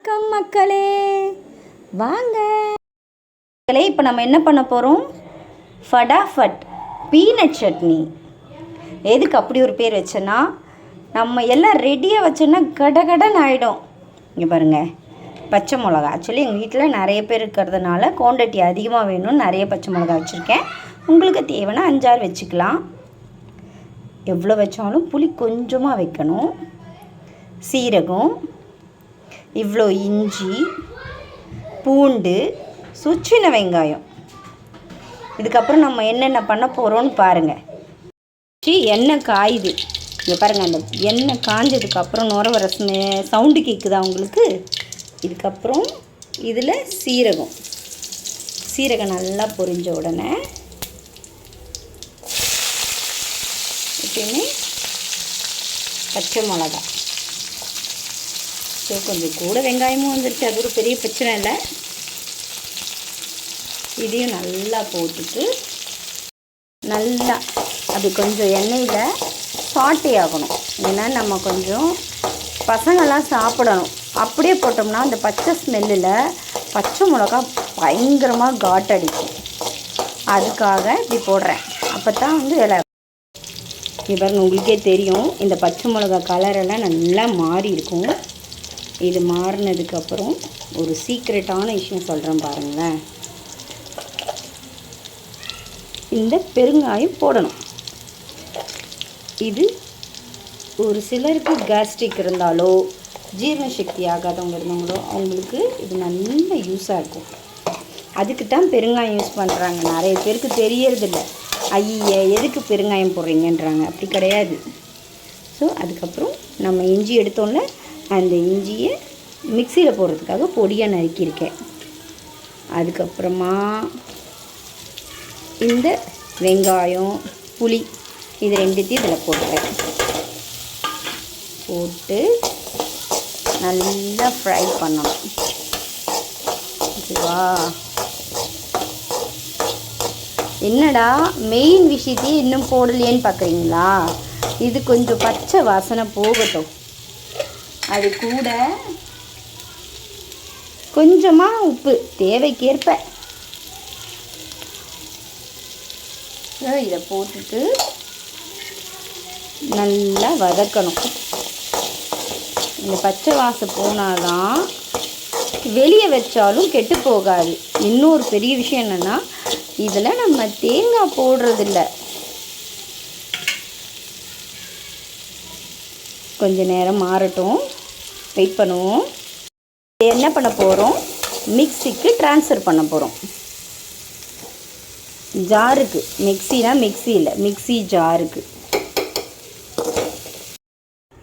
மக்களே வாங்க மக்களே, இப்போ நம்ம என்ன பண்ண போகிறோம்? ஃபடாஃபட் பீனட் சட்னி. எதுக்கு அப்படி ஒரு பேர் வச்சேன்னா, நம்ம எல்லாம் ரெடியாக வச்சோன்னா கடகடன் ஆகிடும். இங்கே பாருங்கள், பச்சை மிளகா. ஆக்சுவலி எங்கள் வீட்டில் நிறைய பேர் இருக்கிறதுனால குவான்டிட்டி அதிகமாக வேணும்னு நிறைய பச்சை மிளகா வச்சுருக்கேன். உங்களுக்கு தேவைன்னா 5-6 வச்சுக்கலாம். எவ்வளோ வச்சாலும் புளி கொஞ்சமாக வைக்கணும். சீரகம், இவ்வளோ இஞ்சி, பூண்டு, சுச்சின வெங்காயம். இதுக்கப்புறம் நம்ம என்னென்ன பண்ண போகிறோன்னு பாருங்கள். எண்ணெய் காயுது. இங்கே பாருங்கள், அந்த எண்ணெய் காஞ்சதுக்கப்புறம் நுர வர சவுண்டு கேட்குதா உங்களுக்கு? இதுக்கப்புறம் இதில் சீரகம் நல்லா பொரிஞ்ச உடனே எப்பயுமே பச்சை மிளகா. ஸோ கொஞ்சம் கூட வெங்காயமும் வந்துருச்சு, அது ஒரு பெரிய பிரச்சனை இல்லை. இதையும் நல்லா போட்டுட்டு நல்லா அது கொஞ்சம் எண்ணெயில் சாட்டே ஆகணும். ஏன்னா நம்ம கொஞ்சம் பசங்கள்லாம் சாப்பிடணும். அப்படியே போட்டோம்னா அந்த பச்சை ஸ்மெல்லில் பச்சை மிளகா பயங்கரமாக காட்டடிக்கும். அதுக்காக இப்படி போடுறேன். அப்போ தான் வந்து இலை பாருங்க, உங்களுக்கே தெரியும் இந்த பச்சை மிளகா கலரெல்லாம் நல்லா மாறி இருக்கும். இது மாறினதுக்கப்புறம் ஒரு சீக்ரெட்டான விஷயம் சொல்கிறேன் பாருங்களேன். இந்த பெருங்காயம் போடணும். இது ஒரு சிலருக்கு கேஸ்ட்ரிக் இருந்தாலோ ஜீரண சக்தி ஆகாதவங்க இருந்தாங்களோ அவங்களுக்கு இது நல்ல யூஸாக இருக்கும். அதுக்கு தான் பெருங்காயம் யூஸ் பண்ணுறாங்க. நிறைய பேருக்கு தெரியறதில்ல, ஐய எதுக்கு பெருங்காயம் போடுறீங்கன்றாங்க. அப்படி கிடையாது. ஸோ அதுக்கப்புறம் நம்ம இஞ்சி எடுத்தோம்ல, அந்த இஞ்சியை மிக்சியில் போடுறதுக்காக பொடியாக நறுக்கியிருக்கேன். அதுக்கப்புறமா இந்த வெங்காயம், புளி இது ரெண்டுத்தையும் இதில் போட்டுறேன். போட்டு நல்லா ஃப்ரை பண்ணணும். ஓகேவா? என்னடா மெயின் விஷயத்தையே இன்னும் போடலையேன்னு பார்க்குறீங்களா? இது கொஞ்சம் பச்சை வாசனை போகட்டும். அது கூட கொஞ்சமாக உப்பு தேவைக்கேற்ப இதை போட்டுட்டு நல்லா வதக்கணும். இந்த பச்சை வாசம் போனால்தான் வெளியே வச்சாலும் கெட்டு போகாது. இன்னொரு பெரிய விஷயம் என்னென்னா, இதில் நம்ம தேங்காய் போடுறதில்ல. கொஞ்ச நேரம் மாறட்டும், வெயிட் பண்ணுவோம். என்ன பண்ண போகிறோம்? மிக்சிக்கு ட்ரான்ஸ்ஃபர் பண்ண போகிறோம். ஜாருக்கு, மிக்சினா மிக்சி இல்லை, மிக்சி ஜாருக்கு.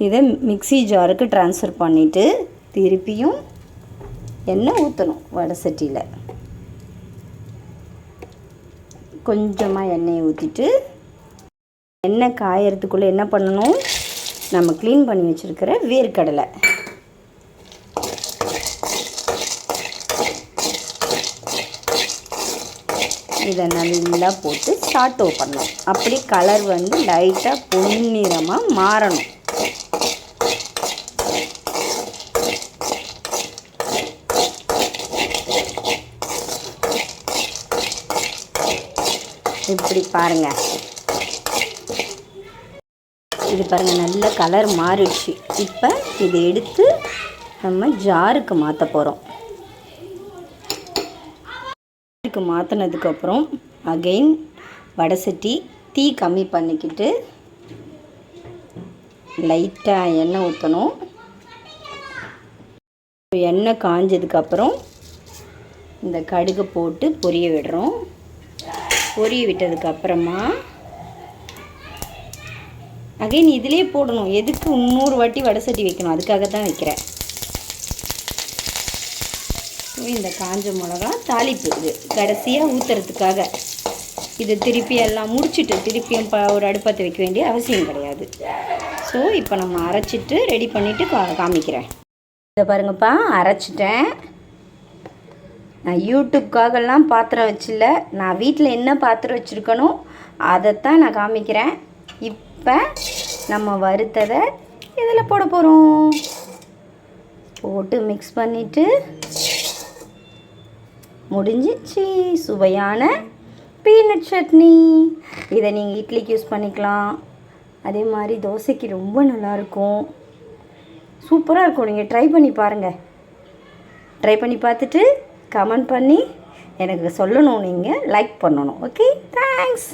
இதை மிக்சி ஜாருக்கு ட்ரான்ஸ்ஃபர் பண்ணிவிட்டு திருப்பியும் எண்ணெய் ஊற்றணும். வடை சட்டியில் கொஞ்சமாக எண்ணெயை ஊற்றிட்டு எண்ணெய் காயறதுக்குள்ளே என்ன பண்ணணும்? நம்ம க்ளீன் பண்ணி வச்சுருக்கிற வேர்க்கடலை இதை நல்லா போட்டு சாட்டோ பண்ணணும். அப்படி கலர் வந்து லைட்டாக பொன்னிறமாக மாறணும். இப்படி பாருங்கள், இது பாருங்கள் நல்ல கலர் மாறிடுச்சு. இப்போ இதை எடுத்து நம்ம ஜாருக்கு மாற்ற போகிறோம். ஜாருக்கு மாற்றினதுக்கப்புறம் அகெயின் வடை சட்டி தீ கம்மி பண்ணிக்கிட்டு லைட்டாக எண்ணெய் ஊற்றணும். எண்ணெய் காஞ்சதுக்கப்புறம் இந்த கடுகு போட்டு பொரிய விடுறோம். பொரிய விட்டதுக்கப்புறமா அகைன் இதிலே போடணும். எதுக்கு இன்னொரு வாட்டி வடை சட்டி வைக்கணும்? அதுக்காக தான் வைக்கிறேன். இந்த காஞ்ச மிளகா தாளிப்பு இது கடைசியாக ஊற்றுறதுக்காக. இது திருப்பி எல்லாம் முடிச்சுட்டு திருப்பியும் ஒரு அடுப்பத்தை வைக்க வேண்டிய அவசியம் கிடையாது. ஸோ இப்போ நம்ம அரைச்சிட்டு ரெடி பண்ணிவிட்டு காமிக்கிறேன். இதை பாருங்கப்பா, அரைச்சிட்டேன். நான் யூடியூப்காகலாம் பாத்திரம் வச்சில்ல, நான் வீட்டில் என்ன பாத்திரம் வச்சுருக்கணும் அதைத்தான் நான் காமிக்கிறேன். இப்போ நம்ம வறுத்ததை இதில் போட போகிறோம். போட்டு மிக்ஸ் பண்ணிவிட்டு முடிஞ்சிச்சு சுவையான பீனட் சட்னி. இதை நீங்கள் இட்லிக்கு யூஸ் பண்ணிக்கலாம், அதே மாதிரி தோசைக்கு ரொம்ப நல்லாயிருக்கும், சூப்பராக இருக்கும். நீங்கள் ட்ரை பண்ணி பாருங்கள். ட்ரை பண்ணி பார்த்துட்டு கமெண்ட் பண்ணி எனக்கு சொல்லணும், நீங்கள் லைக் பண்ணணும். Okay, thanks.